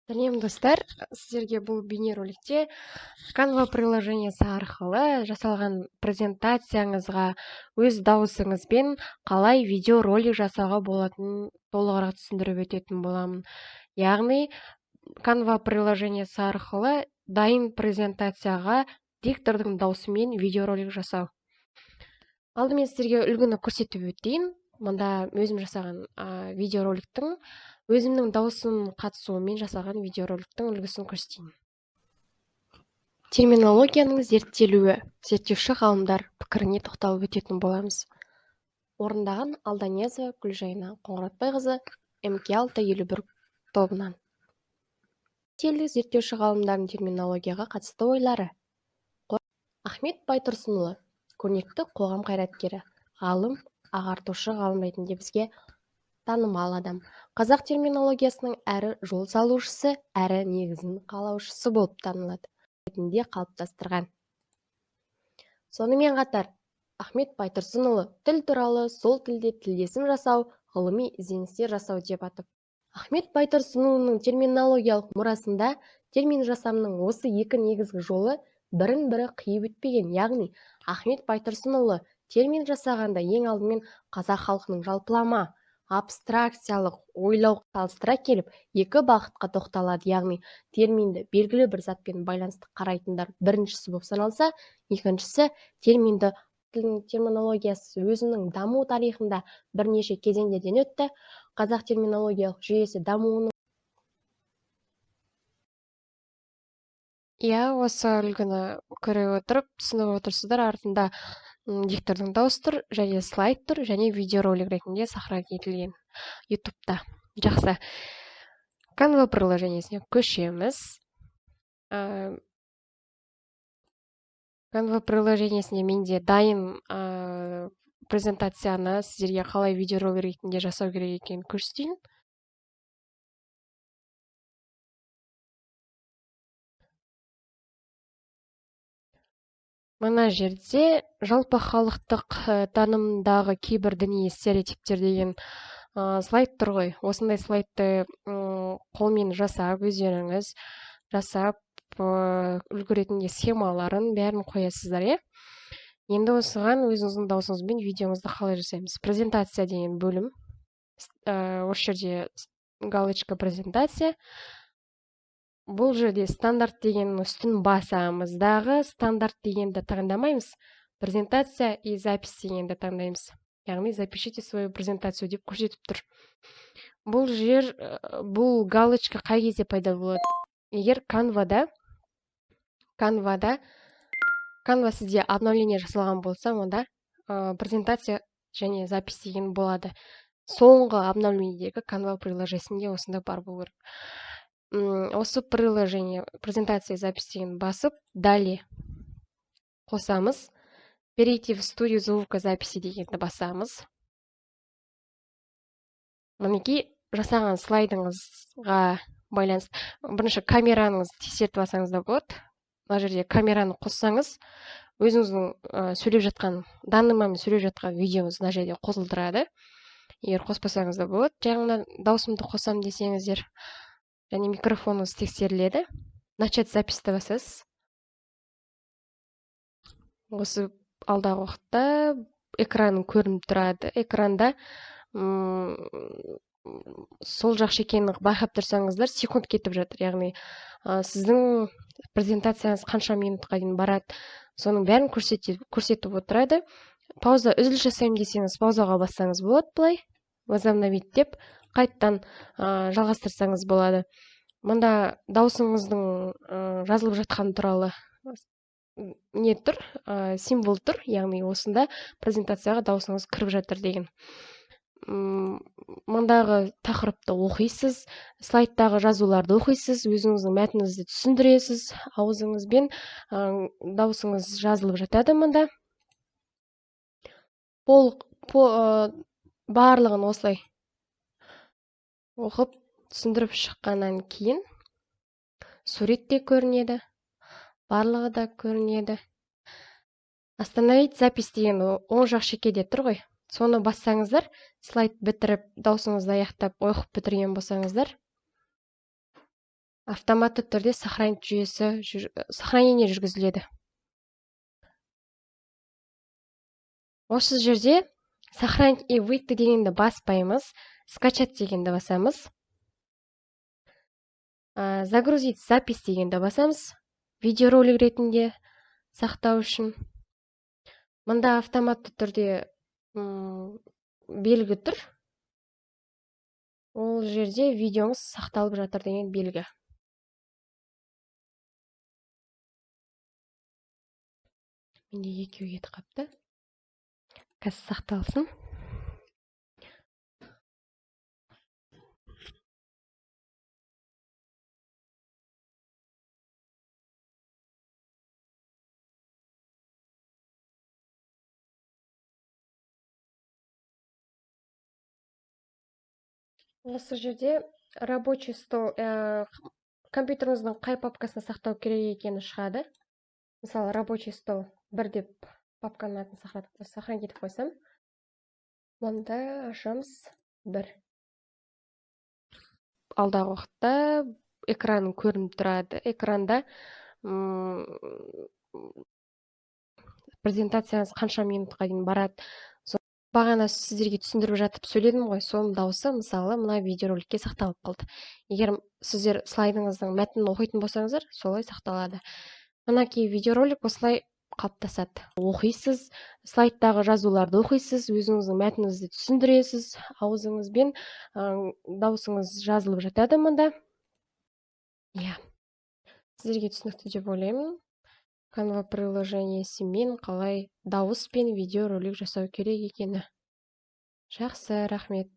Сәлем достар, сіздерге бұл бейнероликте Canva приложениесі арқылы жасалған презентацияңызға өз дауысыңызбен қалай видеоролик жасауға болатынын толығырақ түсіндіріп өтетін боламын. Яғни Canva приложениесі арқылы дайын презентацияға диктордың даусымен видеоролик жасау. Алдымен сіздерге үлгіні көрсетіп өтейін. Мұнда өзім жасаған видеороликтің өзімнің даусым қатысуымен жасалған видеороликтің үлгісін көрсетейін. Терминологияның зерттелуі, зерттеуші ғалымдар пікіріне тоқталып өтетін боламыз. Орындаған Алданезова Гүлжайна Қоңыратбайқызы МК651 тобынан. Шетелдік зерттеуші ғалымдардың терминологияға қатысты ойлары. Ахмет Байтұрсынұлы, көрнекті қоғам қайраткері, ғалым, ағартушы ғалым ретінде бізге танымал адам. Қазақ терминологиясының әрі жол салушысы, әрі негізін қалаушысы болып танылады. Ретінде қалыптастырған. Сонымен қатар, Ахмет Байтұрсынұлы тіл туралы сол тілде тілдесім жасау, ғылыми ізденістер жасау деп атап. Ахмет Байтұрсынұлының терминологиялық мұрасында термин жасамның осы екі негізгі жолы бірін-бірі қиып өтпеген, яғни Ахмет Байтұрсынұлы термин жасағанда ең алдымен қазақ халқының жалпылама, абстракциялық ойлау салыстыра келіп, екі бағытқа тоқталады, яғни терминді белгілі бір затпен байланысты қарайтындар біріншісі болып саналса, екіншісі терминді терминологиясы өзінің даму тарихында бірнеше кезеңдерден өтті. Қазақ терминологиялық жүйесі дамуының осы үлгіні көре отырып, түсініп отырсыздар, артында диктордың дауысы тұр, және слайд тұр, және видеоролик ретінде сохранить етілген ютубта. Жақсы. Canva приложениесіне көшеміз. Canva приложениесіне менде дайын презентацияны сіздерге қалай видеоролик ретінде жасау керек екенін көрсетейін. Мына жерде жалпы халықтық танымдағы кейбір діни стереотиптер деген слайд тұр ғой. Осындай слайдты қолмен жасап, өздеріңіз жасап, үлгі ретінде схемаларын бәрін қоясыздар, е? Енді осыған өзіңіздің даусыңызбен видеоңызды қалай жасаймыз? Презентация деген бөлім. Осы жерде галочка презентация. Бұл жерде стандарт деген үстін басамыз. Дағы стандарт дегенді таңдамаймыз. Презентация и запись дегенді таңдаймыз. Яғни запишите свою презентацию деп көрсетіп тұр. Бұл галочка қай кезде пайда болады? Егер Canva сізде обновление жасалған болса, онда презентация және запись деген болады. Соңғы обновлениедегі Canva приложениесінде осында бар болу керек. Осы приложение презентация запись деген басып, далее қосамыз. Перейти в студию звукозаписи дегенді басамыз. Мінекей жасаған слайдыңызға байланысты бірінші камераңызды тексертіп алсаңыз да болады. Мына жерде камераны қоссаңыз, өзіңіздің сөйлеп жатқан, данныймен сөйлеп жатқан видеоңыз мына жерде қосылдырады. Егер қоспасаңыз да болады. Жаңағыдан даусымды қосам десеңіздер, және микрофоныңыз тексеріледі. Начать записьті басасыз. Осы алдағы уақытта экраның көрініп тұрады. Экранда сол жақ шекені байқап тұрсаңыздар, секунд кетіп жатыр. Яғни сіздің презентацияңыз қанша минутқа дейін барады, соның бәрін көрсетіп отырады. Пауза үзіліс жасаймын десеңіз, паузаға бассаңыз болады, былай возобновить деп, қайттан жалғастырсаңыз болады. Мұнда даусыңыздың жазылып жатқан туралы не тұр, символ тұр, яғни осында презентацияға даусыңыз кіріп жатыр деген. Мұндағы тақырыпты оқисыз, слайдтағы жазуларды оқисыз, өзіңіздің мәтініңізді түсіндіресіз, аузыңызбен даусыңыз жазылып жатады мұнда. Барлығын осылай оқып түсіндіріп шыққаннан кейін сурет те көрінеді, барлығы да көрінеді. Остановить запись деген оң жақ шекеде тұр ғой. Соны бассаңыздар, слайд бітіріп, даусыңызды аяқтап, оқып бітірген болсаңыздар, автоматты түрде сохранение жүргізіледі. Осы жерде сохранить и выйти дегенді баспаймыз, скачать дегенді басамыз. Загрузить запись дегенді басамыз, видеоролик ретінде сақтау үшін. Мында автоматты түрде белгі тұр. Ол жерде видеоңыз сақталып жатыр деген белгі. Менде екеуі кетіп қапты. Қазір сақталсын. Осы жерде рабочий стол, компьютеріңіздің қай папкасына сақтау керек екені шығады. Мысалы, рабочий стол 1 деп папканың атын сохранить етіп қойсам, мұнда ашамыз 1. Алдағы уақытта экраның көрініп тұрады. Экранда презентацияңыз қанша минутқа дейін барады. Бағана сіздерге түсіндіріп жатып сөйледім ғой, соның дауысы мысалы мына видеороликке сақталып қалды. Егер сіздер слайдыңыздың мәтінін оқитын болсаңыздар, солай сақталады. Мінекей видеоролик осылай қалыптасады. Оқисыз, слайдтағы жазуларды оқисыз, өзіңіздің мәтініңізді түсіндіресіз, аузыңызбен даусыңыз жазылып жатады мұнда. Сіздерге түсінікті деп ойлаймын. Canva приложениесімен қалай дауыс пен видеоролик жасау керек екені. Жақсы, рахмет.